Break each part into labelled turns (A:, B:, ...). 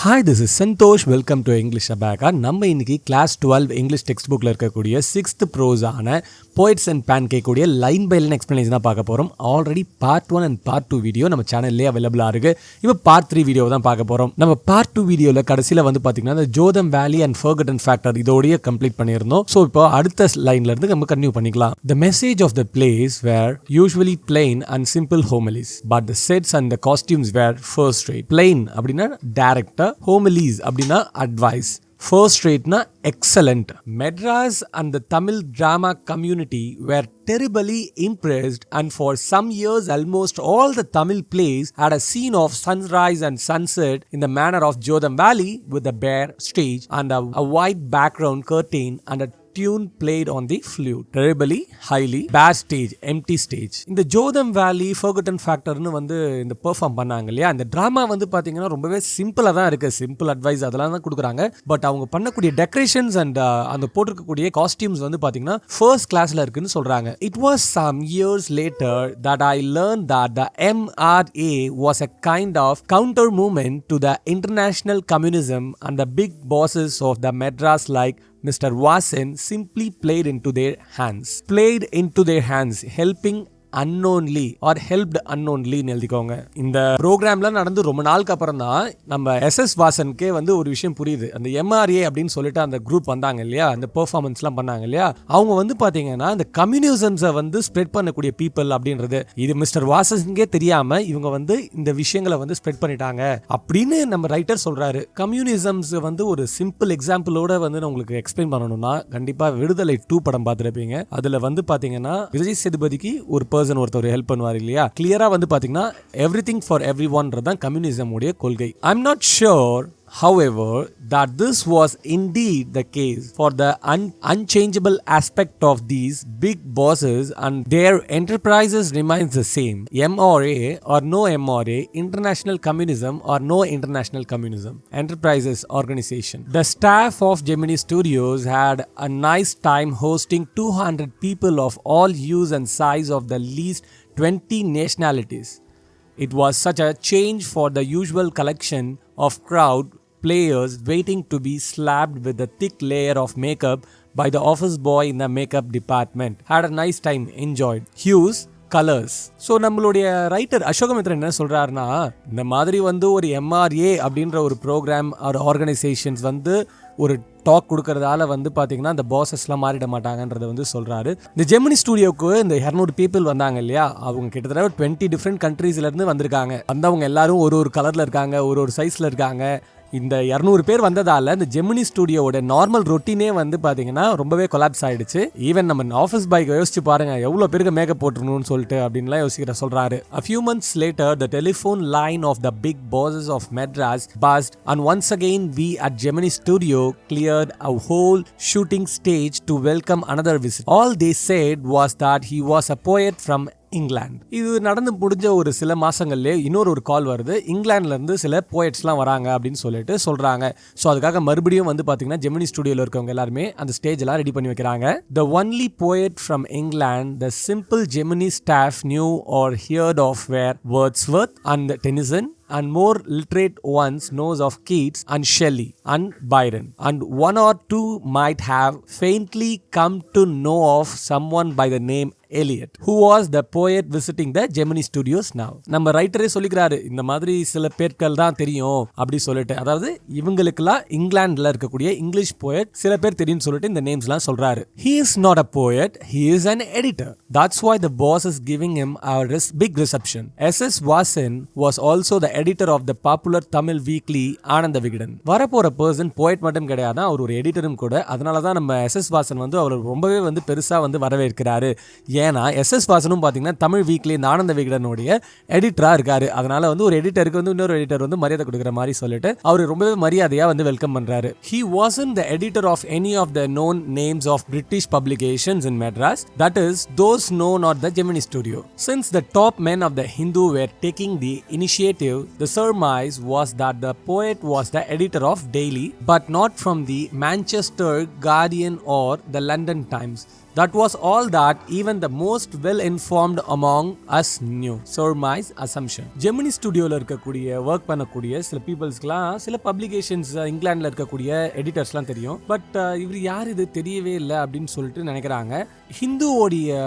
A: Hi, this is Santosh. Welcome to English Abaca. நம்ம இன்னைக்கு class 12 English text புக்கில் இருக்கக்கூடிய 6th ப்ரோஸான போய்ட்ஸ் அண்ட் பேன்கேக் உடைய லைன் பை லைன் எக்ஸ்பிளனேஷன் தான் பார்க்க போகிறோம். Already part 1 and part 2 video நம்ம சேனல்லே அவைலபிளாக இருக்குது. இப்போ பார்ட் 3 வீடியோ தான் பார்க்க போகிறோம். நம்ம பார்ட் 2 வீடியோவில் கடைசியில் வந்து பார்த்தீங்கன்னா இந்த ஜோதம் வேலி அண்ட் ஃபர்கட்டன் ஃபேக்டர் இதோடைய கம்ப்ளீட் பண்ணியிருந்தோம். ஸோ இப்போ அடுத்த லைன்லேருந்து நம்ம கன்டினியூ பண்ணிக்கலாம். The message of the plays were usually plain and simple homilies, but the sets and the costumes were first rate. Plain அப்படின்னா டேரக்டர், homilies அப்படின்னா advice, first rate na excellent. Madras and the Tamil drama community were terribly impressed, and for some years almost all the Tamil plays had a scene of sunrise and sunset in the manner of Jodham Valley, with a bare stage and a white background curtain and a tune played on the flute. Terribly, highly, bad stage, empty stage. இந்த Jotham வேலி forgotten ஃபேக்டர்னு வந்து இந்த perform பண்ணாங்க இல்லையா, அந்த drama வந்து பார்த்தீங்கன்னா ரொம்பவே சிம்பிளாக தான் இருக்குது. சிம்பிள் அட்வைஸ் அதெல்லாம் தான் கொடுக்குறாங்க. பட் அவங்க பண்ணக்கூடிய டெக்கரேஷன்ஸ் அண்ட் அந்த போட்டிருக்கக்கூடிய காஸ்டியூம்ஸ் வந்து பார்த்தீங்கன்னா ஃபர்ஸ்ட் கிளாஸில் இருக்குன்னு சொல்கிறாங்க. It was some years later that I learned that the MRA was a kind of counter movement to the international communism, and the big bosses of the Madras like Mr. Vasan simply played into their hands, helping unknownly or helped unknownly எழுதிக்கோங்க. இந்த ப்ரோக்ராம்ல நடந்து ரொம்ப நாளுக்கு அப்புறம் தான் நம்ம SS வாசனுக்கே வந்து ஒரு விஷயம் புரியுது. அந்த MRA அப்படின்னு சொல்லிட்டு அந்த குரூப் வந்தாங்க இல்லையா, அந்த பெர்ஃபார்மன்ஸ்லாம் பண்ணாங்க இல்லையா, அவங்க வந்து பாத்தீங்கன்னா இந்த கம்யூனிசம்ஸை வந்து ஸ்ப்ரெட் பண்ணக்கூடிய பீப்புள் அப்படின்றது இது மிஸ்டர் வாசனுக்கே தெரியாம இவங்க வந்து இந்த விஷயங்களை வந்து ஸ்ப்ரெட் பண்ணிட்டாங்க அப்படின்னு நம்ம ரைட்டர் சொல்றாரு. கம்யூனிசம்ஸ் வந்து ஒரு சிம்பிள் எக்ஸாம்பிளோட வந்து நான் உங்களுக்கு எக்ஸ்பிளைன் பண்ணணும்னா கண்டிப்பா விடுதலை 2 படம் பார்த்துருப்பீங்க. அதுல வந்து பாத்தீங்கன்னா விஜய் சேதுபதிக்கு ஒரு ஒருத்தர் ஹெல்ப் பண்ணுவார் இல்லையா, கிளியரா வந்து பாத்தீங்கன்னா எவ்ரிதிங் ஃபார் எவ்ரி ஒன்றது கம்யூனிசம் உடைய கொள்கை. I am not sure however that this was indeed the case for the unchangeable aspect of these big bosses, and their enterprises remains the same. MRA or no MRA, international communism or no international communism, enterprises organization. The staff of Gemini Studios had a nice time hosting 200 people of all hues and size of the least 20 nationalities. It was such a change for the usual collection of crowd players waiting to be slapped with a thick layer of makeup by the office boy in the makeup department. Had a nice time, enjoyed. Hues, colours. So நம்மளுடைய writer Ashokamitran என்ன சொல்றாருன்னா, இந்த மாதிரி வந்து ஒரு MRA அப்படின்ற ஒரு program ஒரு ஆர்கனைசேஷன்ஸ் வந்து ஒரு டாக் கொடுக்கறதால வந்து பார்த்தீங்கன்னா அந்த பாசஸ்லாம் மாறிட மாட்டாங்கன்றதை வந்து சொல்கிறாரு. இந்த ஜெமினி ஸ்டுடியோவுக்கு இந்த 200 பீப்புள் வந்தாங்க இல்லையா, அவங்க கிட்டத்தட்ட 20 டிஃப்ரெண்ட் கண்ட்ரீஸ்லேருந்து வந்திருக்காங்க. வந்தவங்க எல்லாரும் ஒரு கலரில் இருக்காங்க, ஒரு சைஸில் இருக்காங்க. இந்த 200 பேர் வந்ததால இந்த ஜெமினி ஸ்டுடியோட நார்மல் ரொட்டீனே வந்து பாத்தீங்கன்னா ரொம்பவே கொலாப்ஸ் ஆயிடுச்சு. ஈவன் நம்ம ஆஃபீஸ் பாய்க்கு யோசிச்சு பாருங்க எவ்வளவு பேருக்கு மேக்கப் போட்டுருணும்னு சொல்லிட்டு அப்படின்லாம் யோசிக்கிற சொல்றாரு. A few months later the telephone line of the big bosses of Madras buzzed, and once again we at Gemini Studio cleared a whole shooting stage to welcome another visit. All they said was that he was a poet from England. இது நடந்து முடிஞ்ச ஒரு சில மாசங்கள்ல இன்னொரு கால் வருது. இங்கிலாந்துல இருந்து சில போயட்ஸ்லாம் வராங்க அப்படின்னு சொல்லிட்டு சொல்றாங்க. ஸோ அதுக்காக மறுபடியும் வந்து பாத்தீங்கன்னா ஜெமினி ஸ்டுடியோல இருக்கவங்க எல்லாருமே அந்த ஸ்டேஜ் எல்லாம் ரெடி பண்ணி வைக்கிறாங்க. The only poet from England the simple Gemini staff knew or heard of were Wordsworth and Tennyson, and more literate ones knows of Keats and Shelley and Byron, and one or two might have faintly come to know of someone by the name Eliot, who was the poet visiting the Gemini Studios now. நம்ம ரைட்டரே சொல்லிக்கிறாரு, இந்த மாதிரி சில பேர்கள் தான் தெரியும் அப்படி சொல்லிட்டு, அதாவது இவங்களுக்கெல்லாம் இங்கிலாந்துல இருக்கக்கூடிய இங்கிலீஷ் போயட் சில பேர் தெரியும் சொல்லிட்டு இந்த நேம்ஸ்லாம் சொல்றாரு. He is not a poet, he is an editor. That's why the boss is giving him a big reception. SS Vasan was also the editor of the popular Tamil weekly Ananda Vikatan. வரப்போற person poet மட்டும் கிடையாது, அவர் ஒரு எடிட்டரும் கூட. அதனால தான் நம்ம SS Vasan வந்து அவர் ரொம்பவே வந்து பெருசா வந்து வரவேற்கிறாரு. ஏன்னா SS வாசனும் பாத்தீங்கன்னா தமிழ் வீக்லி ஆனந்த விகடனுடைய எடிட்டரா இருக்காரு. அதனால வந்து ஒரு எடிட்டருக்கு வந்து இன்னொரு எடிட்டர் வந்து மரியாதை கொடுக்குற மாதிரி சொல்லிட்டு அவர் ரொம்பவே மரியாதையா வந்து வெல்கம் பண்றாரு. He wasn't the editor of any of the known names of British publications in Madras, that is those known at the Gemini Studio. Since the top men of the Hindu were taking the initiative, the surmise was that the poet was the editor of Daily, but not from the Manchester Guardian or the London Times. That was all that even the most well-informed among us knew. Surmise, assumption. Gemini ஸ்டுடியோல இருக்கக்கூடிய work பண்ணக்கூடிய சில பீப்புள்ஸ்க்குலாம் சில publications இங்கிலாந்துல இருக்கக்கூடிய எடிட்டர்ஸ்லாம் தெரியும். But இவர் யார் இது தெரியவே இல்லை அப்படின்னு சொல்லிட்டு நினைக்கிறாங்க. ஹிந்துவோடைய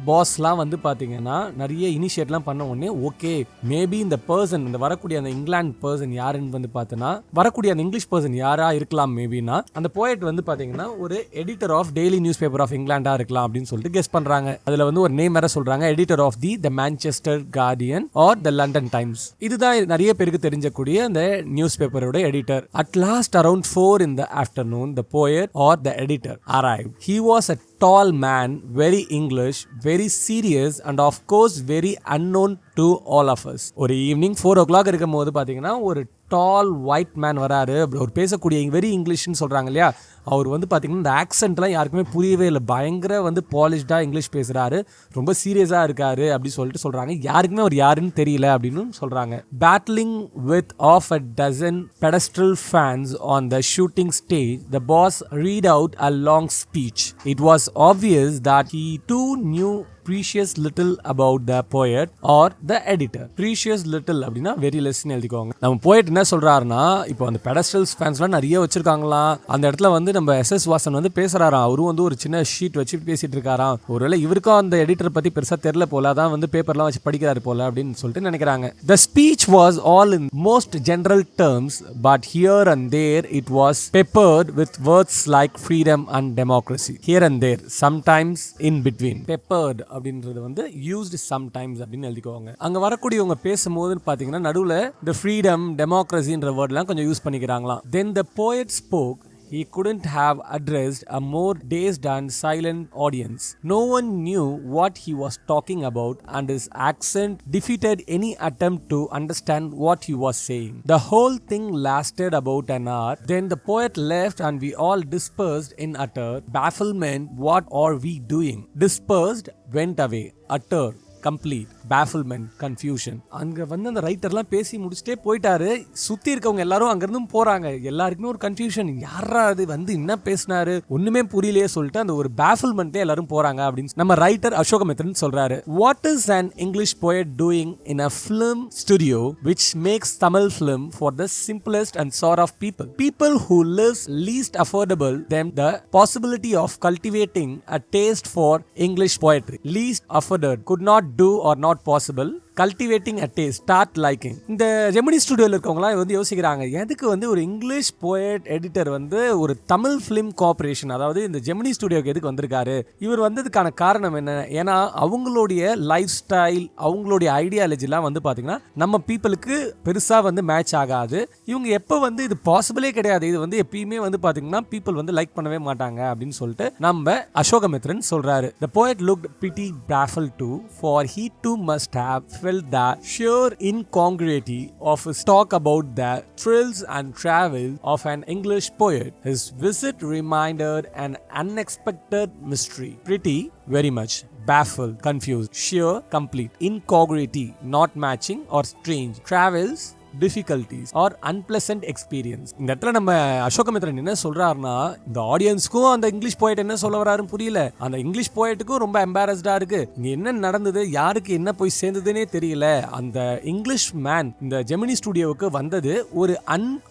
A: பாஸ்லாம் வந்து பாத்தீங்கன்னா நிறைய இனிஷியேட்லாம் பண்ண உடனே ஓகே மேபி இந்த பர்சன் இந்த வரக்கூடிய அந்த இங்கிலாந்து பர்சன் யாருன்னு வந்து பார்த்தோன்னா வரக்கூடிய அந்த இங்கிலீஷ் பர்சன் யாரா இருக்கலாம் மேபினா அந்த போயட் வந்து பாத்தீங்கன்னா ஒரு editor of daily newspaper of இங்கிலாண்டா இருக்கலாம் அப்படின்னு சொல்லிட்டு கெஸ் பண்றாங்க. அதுல வந்து ஒரு நேம் வேற சொல்றாங்க, editor of the Manchester Guardian or the London Times. இதுதான் நிறைய பேருக்கு தெரிஞ்சக்கூடிய அந்த நியூஸ் பேப்பரோட editor. At last around 4 in the afternoon the poet or the editor arrived. He was a tall man, very English, very serious and of course very unknown to all of us. ஒரு evening 4 o'clock இருக்கும் போது பாத்தீங்கன்னா ஒரு டால் white man வராரு. அவர் பேசக்கூடிய very இங்கிலீஷ்னு சொல்றாங்க இல்லையா, அவர் வந்து பாத்தீங்கன்னா இந்த ஆக்சென்ட்லாம் யாருக்குமே புரியவே இல்லை, பயங்கர வந்து பாலிஷ்டா இங்கிலீஷ் பேசுறாரு, ரொம்ப சீரியஸா இருக்காரு அப்படி சொல்லிட்டு சொல்றாங்க. யாருக்குமே அவர் யாருன்னு தெரியல அப்படின்னு சொல்றாங்க. Battling with half a dozen pedestal fans on the shooting stage, the boss read out a long speech. It was obvious that he too knew precious little about the poet or the editor. Precious little அப்படின்னா very less ன்னு எழுதிக்கோங்க. நம்ம poet என்ன சொல்றாருன்னா, இப்போ அந்த பெடஸ்டல்ஸ் ஃபேன்ஸ்லாம் நிறைய வச்சிருக்காங்களாம், அந்த இடத்துல வந்து நம்ம SS வாசன் வந்து பேசுறாராம், அவரும் வந்து ஒரு சின்ன ஷீட் வச்சு பேசிட்டு இருக்காராம், ஒருவேளை இவருக்கும் அந்த எடிட்டர் பத்தி பெருசா தெரியல போல, அதான் வந்து பேப்பர்லாம் வச்சு படிக்கிறாரு போல அப்படின்னு சொல்லிட்டு நினைக்கிறாங்க. The speech was all in most general terms, but here and there it was peppered with words like freedom and democracy. Here and there, sometimes in between. Peppered அப்படின்றது வந்து used sometimes அப்படின்னு எழுதிக்கோங்க. அங்க வரக்கூடியவங்க பேசும்போது பாத்தீங்கன்னா நடுவுல the freedom democracyன்ற வேர்ட்லாம் கொஞ்சம் use பண்ணிக்கிறாங்களாம். Then the poet spoke. He couldn't have addressed a more dazed and silent audience. No one knew what he was talking about and his accent defeated any attempt to understand what he was saying. The whole thing lasted about an hour. Then the poet left and we all dispersed in utter bafflement. What are we doing? Dispersed, went away. Utter, complete bafflement, confusion. அங்க வந்து அந்த ரைட்டர்லாம் பேசி முடிச்சுட்டே போயிட்டாரு. சுத்தி இருக்கவங்க எல்லாரும் அங்க இருந்தும் போறாங்க. எல்லாருக்குமே ஒரு கன்ஃபியூஷன், யாரா அது வந்து என்ன பேசினாரு ஒண்ணுமே புரியலையே சொல்லிட்டு அந்த ஒரு பேஃபில்மெண்ட்ல எல்லாரும் போறாங்க அப்படின்னு நம்ம ரைட்டர் அசோகமித்ரன் சொல்றாரு. What is an English poet doing in a film studio which makes Tamil film for the simplest and sort of people? People who lives least affordable them the possibility of cultivating a taste for English poetry. Least afforded, could not do or not possible. Cultivating a taste, start liking. இந்த ஜெமினி ஸ்டுடியோல இருக்கவங்கலாம் வந்து யோசிக்கிறாங்க, எதுக்கு வந்து ஒரு English poet editor வந்து ஒரு Tamil film corporation, அதாவது இந்த ஜெமினி ஸ்டுடியோக்கு எதுக்கு வந்திருக்காரு? இவர் வந்ததுக்கான காரணம் என்ன? ஏன்னா அவங்களுடைய லைஃப் ஸ்டைல், அவங்களுடைய ஐடியாலஜிலாம் வந்து பாத்தீங்கன்னா நம்ம பீப்புளுக்கு பெருசா வந்து மேட்ச் ஆகாது. இவங்க எப்ப வந்து இது பாசிபிளே கிடையாது, இது வந்து எப்பயுமே வந்து பாத்தீங்கன்னா பீப்புள் வந்து லைக் பண்ணவே மாட்டாங்க அப்படின்னு சொல்லிட்டு நம்ம அசோகமித்ரன் சொல்றாரு. The poet looked pretty baffled too, for he too must have felt the sheer incongruity of his talk about the thrills and travel of an English poet. His visit reminded an unexpected mystery. Pretty, very much. Baffled, confused, sheer, complete. Incongruity, not matching or strange. Travels, difficulties or unpleasant experience. இந்த இடத்துல நம்ம அசோகமித்ரன் என்ன சொல்றாருன்னா, இந்த ஆடியன்ஸ்க்கும் அந்த English poet என்ன சொல்ல வராருன்னு புரியல, அந்த இங்கிலீஷ் போயட்டுக்கும் ரொம்ப எம்பாரஸ்டா இருக்கு, இங்க என்ன நடந்தது, யாருக்கு என்ன போய் சேர்ந்ததுன்னே தெரியல. அந்த இங்கிலீஷ் மேன் இந்த ஜெமினி ஸ்டுடியோவுக்கு வந்தது ஒரு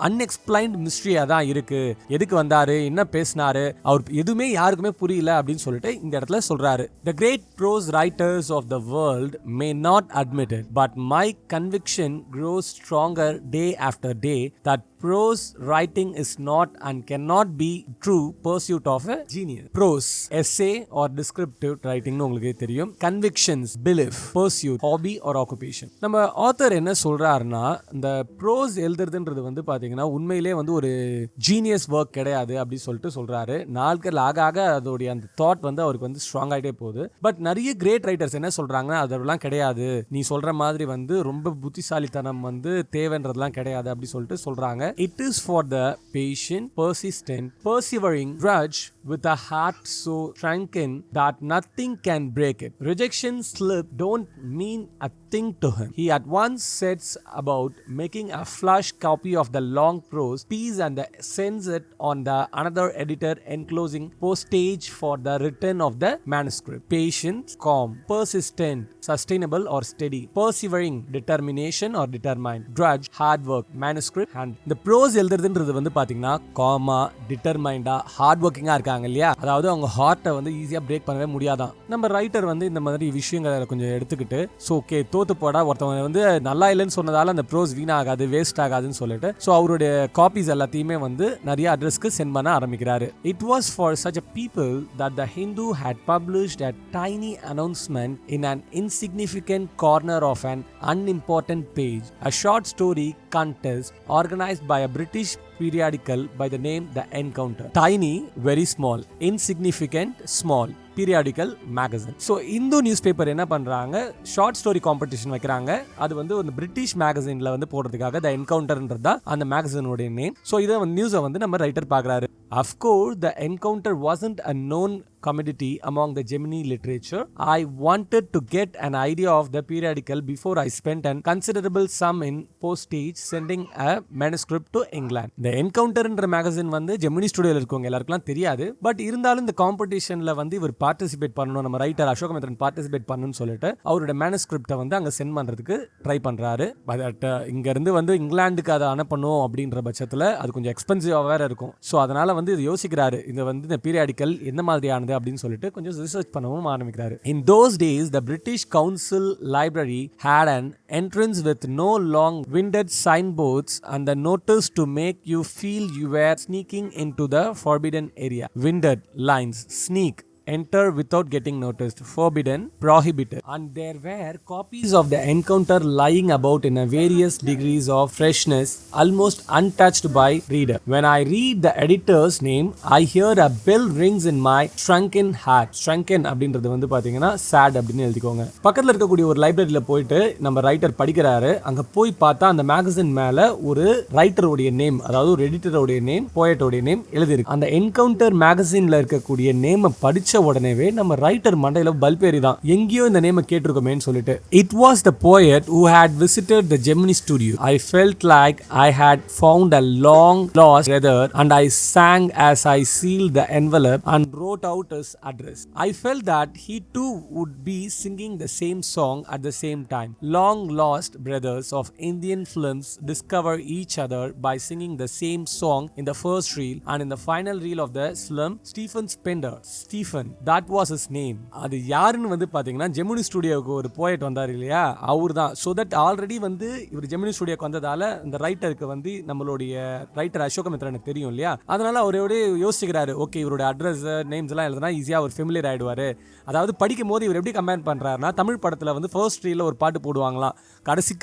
A: அன்எக்ஸ்பிளைன்ட் மிஸ்ட்ரியா தான் இருக்கு. எதுக்கு வந்தாரு, என்ன பேசினாரு, அவர் எதுவுமே யாருக்குமே புரியல அப்படின்னு சொல்லிட்டு இந்த இடத்துல சொல்றாரு. The great prose writers of the world may not admit it, but my conviction grows strong day after day that prose writing is not and cannot be true pursuit of a genius. Prose, essay or descriptive writing னு உங்களுக்கு தெரியும். Convictions, belief, pursuit, hobby or occupation. நம்ம author என்ன சொல்றாருன்னா, இந்த prose எழுதுறதுன்றது வந்து பாத்தீங்கன்னா உண்மையிலே வந்து ஒரு ஜீனியஸ் ஒர்க் கிடையாது அப்படி சொல்லிட்டு சொல்றாரு. நாட்கள் ஆக ஆக அதோடைய அந்த தாட் வந்து அவருக்கு வந்து ஸ்ட்ராங் ஆகிட்டே போகுது. பட் நிறைய கிரேட் ரைட்டர்ஸ் என்ன சொல்றாங்கன்னா, அதெல்லாம் கிடையாது, நீ சொல்ற மாதிரி வந்து ரொம்ப புத்திசாலித்தனம் வந்து தேவைன்றதுலாம் கிடையாது அப்படி சொல்லிட்டு சொல்றாங்க. It is for the patient, persistent, persevering drudge with a heart so shrunken that nothing can break it. Rejection slip don't mean a nothing to him. He at once sets about making a flush copy of the long prose piece and sends it on the another editor enclosing postage for the return of the manuscript. Patient, calm, persistent, sustainable or steady, persevering, determination or determined, drudge, hard work, manuscript and the prose எழுதுறதுன்றது வந்து பாத்தீங்கன்னா gamma டிட்டர்மைண்டா heart ஒர்க்கிங்கா இருக்காங்க இல்லையா, அதாவது அவங்க ஹார்ட்டை வந்து ஈஸியா break பண்ணவே முடியாதான். நம்ம ரைட்டர் வந்து இந்த மாதிரி விஷயங்களை கொஞ்சம் எடுத்துக்கிட்டு ஓகே தோத்து போடா ஒருத்தவங்க வந்து நல்லா இல்லைன்னு சொன்னதால அந்த ப்ரோஸ் வீணாகாது வேஸ்ட் ஆகாதுன்னு சொல்லிட்டு ஸோ அவருடைய காப்பீஸ் எல்லாத்தையுமே வந்து நிறைய அட்ரஸ்க்கு சென்ட் பண்ண ஆரம்பிக்கிறாரு. It was for such a people that the Hindu had published a tiny announcement in an insignificant corner of an unimportant page, a short story contest organized by a British periodical by the name The Encounter. Tiny, very small, insignificant, small, periodical magazine. So Hindu news paper என்ன பண்றாங்க, short story competition வைக்கிறாங்க. அது வந்து ஒரு British மேகசின்ல வந்து போடுறதுக்காக த என்கவுண்டர்ன்றது தான் அந்த மேகசினோட நேம். ஸோ இதை வந்து நியூஸை வந்து நம்ம ரைட்டர் பார்க்குறாரு. Of course, the encounter wasn't a known commodity among the Gemini literature. I wanted to get an idea of the periodical before I spent a considerable sum in postage sending a manuscript to England. The Encounterன்ற magazine வந்து ஜெமினி ஸ்டுடியோல இருக்கவங்க எல்லாருக்கும் தெரியாது. But இருந்தாலும் இந்த காம்படிஷன்ல வந்து இவர் participate பண்ணணும், நம்ம ரைட்டர் அசோகமித்ரன் பார்ட்டிசிபேட் பண்ணணும்னு சொல்லிட்டு அவரோட மேனுஸ்கிரிப்டை வந்து அங்கே சென்ட் பண்ணுறதுக்கு ட்ரை பண்ணுறாரு. பட் இங்கேருந்து வந்து இங்கிலாந்துக்கு அதை அனுப்பணும் அப்படின்ற பட்சத்தில் அது கொஞ்சம் எக்ஸ்பென்சிவாக வேறு இருக்கும். ஸோ அதனால் வந்து இது யோசிக்கிறாரு, இது வந்து இந்த பீரியாடிக்கல் என்ன மாதிரியானது அப்படின்னு சொல்லிட்டு கொஞ்சம் ரிசர்ச் பண்ணவும் ஆரம்பிக்கிறாரு. In those days, the British Council Library had an entrance with no long winded signboards and the notice to make you feel you were sneaking into the forbidden area. Winded lines, sneak, enter without getting noticed, forbidden, prohibited. And there were copies of the encounter lying about in a various degrees of freshness, almost untouched by reader. When I read the editor's name, I hear a bell rings in my shrunken heart. Shrunken அப்படின்றது வந்து பாத்தீங்கன்னா sad அப்படின்னு எழுதிக்கோங்க. பக்கத்துல இருக்கக்கூடிய ஒரு லைப்ரரியில போயிட்டு நம்ம ரைட்டர் படிக்கிறாரு. அங்க போய் பார்த்தா அந்த மேகசின் மேல ஒரு ரைட்டருடைய நேம், அதாவது ஒரு எடிட்டருடைய நேம், போயட்டோடைய நேம் எழுதிருக்கு. அந்த என்கவுண்டர் மேகசின்ல இருக்கக்கூடிய நேமை படிச்ச உடனேவே நம்ம ரைட்டர் மண்டையில பல்பேரி தான், எங்கேயோ இந்த நேமை கேட்டிருக்கோமேன்னு சொல்லிட்டு. It was the poet who had visited the Gemini studio. I felt like I had found a long lost brother and I sang as I sealed the envelope and wrote out his address. I felt that he too would be singing the same song at the same time. Long lost brothers of Indian films discover each other by singing the same song in the first reel and in the final reel of the film. Stephen Spender, Stephen, that was his name. அது யாருன்னு வந்து பாத்தீங்கன்னா ஜெமினி ஸ்டுடியோவுக்கு ஒரு poet வந்தார் இல்லையா, அவர் தான். So that already வந்து இவர் ஜெமினி ஸ்டுடியோக்கு வந்ததால இந்த ரைட்டருக்கு வந்து நம்மளுடைய ரைட்டர் அசோகமித்ரனுக்கு தெரியும் இல்லையா, அதனால அவரோட யோசிக்கிறாரு, ஓகே இவரோட அட்ரஸ் நேம்ஸ் எல்லாம் எழுதுனா ஈஸியாக அவர் ஃபெமிலியர் ஆயிடுவாரு. அதாவது படிக்கும் போது இவர் எப்படி கம்பேர் பண்றாருன்னா, தமிழ் படத்தில் வந்து ஃபர்ஸ்ட் ரீல்ல ஒரு பாட்டு போடுவாங்களாம்,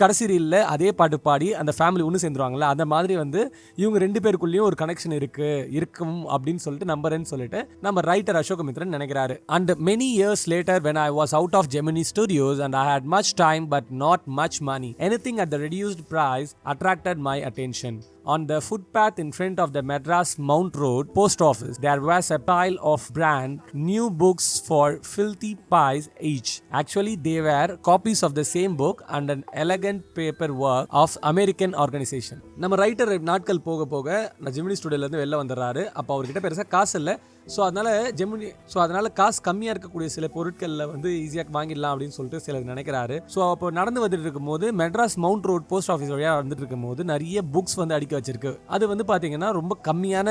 A: கடைசி ரீல்ல அதே பாட்டு பாடி அந்த ஃபேமிலி ஒன்று சேர்ந்துருவாங்களா, அந்த மாதிரி வந்து இவங்க ரெண்டு பேருக்குள்ளேயும் ஒரு கனெக்ஷன் இருக்கும் அப்படின்னு சொல்லிட்டு நம்புறேன்னு சொல்லிட்டு நம்ம ரைட்டர் அசோகமித்ரன் நினைக்கிறாரு. And many years later, when I was out of Gemini Studios and I had much time but not much money, anything at the reduced price attracted my attention. On the footpath in front of the Madras Mount Road post office, there was a pile of brand new books for filthy pies each. Actually, they were copies of the same book and an elegant paperwork of American organization. நம்ம writer நாட்கள் போக போக ஜெமினி ஸ்டுடியோலேருந்து வெளில வந்துடுறாரு. அப்போ அவர்கிட்ட பெருசாக காசு இல்லை. ஸோ அதனால காசு கம்மியாக இருக்கக்கூடிய சில பொருட்களில் வந்து ஈஸியாக வாங்கிடலாம் அப்படின்னு சொல்லிட்டு சிலர் நினைக்கிறாரு. ஸோ அப்போ நடந்து வந்துட்டு இருக்கும்போது Madras mount road post office வழியாக வந்துட்டு இருக்கும்போது நிறைய புக்ஸ் வந்து அடிக்க வச்சிருக்கு. அது வந்து பார்த்தீங்கன்னா ரொம்ப கம்மியான,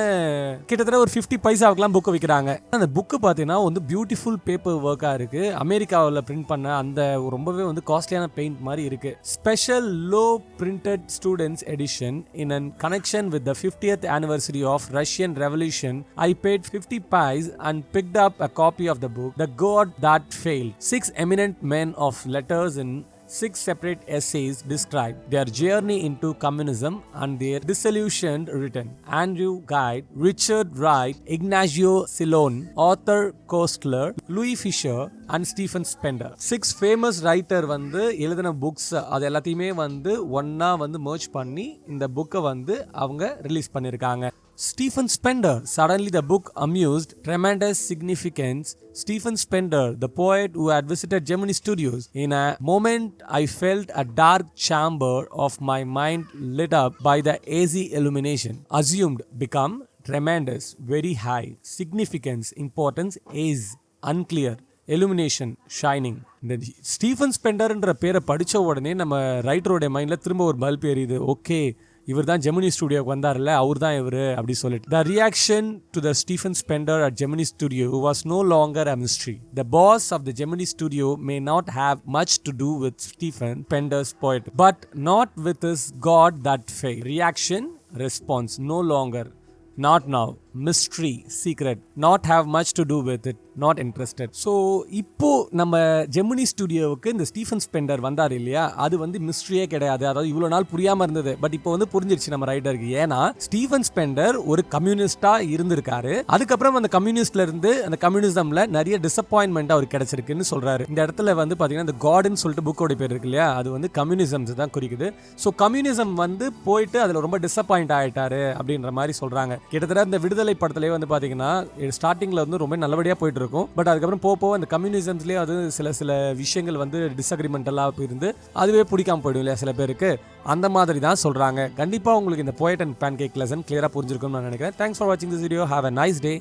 A: கிட்டத்தட்ட ஒரு 50 பைசாவுக்குலாம் புக்கு விற்கிறாங்க. அந்த புக்கு பார்த்தீங்கன்னா வந்து பியூட்டிஃபுல் பேப்பர் ஒர்க்காக இருக்கு, அமெரிக்காவில் பிரிண்ட் பண்ண அந்த ரொம்பவே வந்து காஸ்ட்லியான பெயிண்ட் மாதிரி இருக்கு. Special low printed students edition in an connection with the 50th anniversary of Russian Revolution. I paid 50 pies and picked up a copy of the book, The God That Failed. 6 eminent men of letters in 6 separate essays describe their journey into communism and their disillusioned written. Andrew Guide, Richard Wright, Ignacio Silone, Arthur Koestler, Louis Fisher, and Stephen Splendor. 6 famous writer வந்து எழுதின books அது எல்லாத்தையுமே வந்து ஒன்னா வந்து merge பண்ணி இந்த புக்கை வந்து அவங்க ரிலீஸ் பண்ணியிருக்காங்க. Stephen Spender, suddenly the book amused tremendous significance. Stephen Spender, the poet who had visited Gemini Studios. In a moment, I felt a dark chamber of my mind lit up by the AC illumination. Assumed, become, tremendous, very high. Significance, importance, is unclear. Illumination, shining. இந்த Stephen ஸ்பெண்டர்ன்ற பேரை படித்த உடனே நம்ம ரைட்டரோட மைண்டில் திரும்ப ஒரு bulb எரியுது. Okay, இவர் தான் ஜெமினி ஸ்டுடியோக்கு வந்தார்ல, அவர் தான் இவர் அப்படி சொல்லிட்டு. The reaction to the Stephen Spender at Gemini Studio was no longer a mystery. The boss of the Gemini Studio may not have much to do with Stephen Spender's poetry, but not with his God that faith. Reaction, response, no longer, not now, mystery, secret, not have much to do with it, not interested. So இப்போ நம்ம ஜெமினி ஸ்டுடியோவுக்கு இந்த Stephen Splendor வந்தார் இல்லையா, அது வந்து மிஸ்ட்ரியே கிடையாது. அதாவது இவ்வளோ நாள் புரியாமல் இருந்தது, பட் இப்போ வந்து புரிஞ்சிருச்சு நம்ம ரைட்டருக்கு. ஏன்னா ஸ்டீஃபன் ஸ்பெண்டர் ஒரு கம்யூனிஸ்டா இருந்திருக்காரு. அதுக்கப்புறம் அந்த கம்யூனிஸ்ட்ல இருந்து அந்த கம்யூனிசம்ல நிறைய டிசப்பாயின்மெண்ட் அவருக்கு கிடைச்சிருக்குன்னு சொல்றாரு. இந்த இடத்துல வந்து பாத்தீங்கன்னா இந்த கார்டன் சொல்லிட்டு புக்கோட பேர் இருக்கு இல்லையா, அது வந்து கம்யூனிசம் தான் குறிக்குது. ஸோ கம்யூனிசம் வந்து போயிட்டு அதுல ரொம்ப டிசப்பாயிண்ட் ஆயிட்டாரு அப்படின்ற மாதிரி சொல்றாங்க. கிட்டத்தட்ட இந்த விடுதலை படத்திலே வந்து பாத்தீங்கன்னா ஸ்டார்டிங்ல வந்து ரொம்ப நல்லபடியா போயிட்டு இருக்கும், பட் அதுக்கப்புறம் போக அந்த கம்யூனிசம்ஸ்லேயே அது சில விஷயங்கள் வந்து டிஸ்அக்ரிமெண்ட் எல்லாம் இருந்து அதுவே பிடிக்காம போயிடும் இல்லையா சில பேருக்கு. அந்த மாதிரி தான் சொல்றாங்க. கண்டிப்பா உங்களுக்கு இந்த போயட் அண்ட் பேன்கேக் லெசன் கிளியரா புரிஞ்சிருக்கும்னு நான் நினைக்கிறேன். தேங்க்ஸ் ஃபார் வாட்சிங் this video. Have a nice day.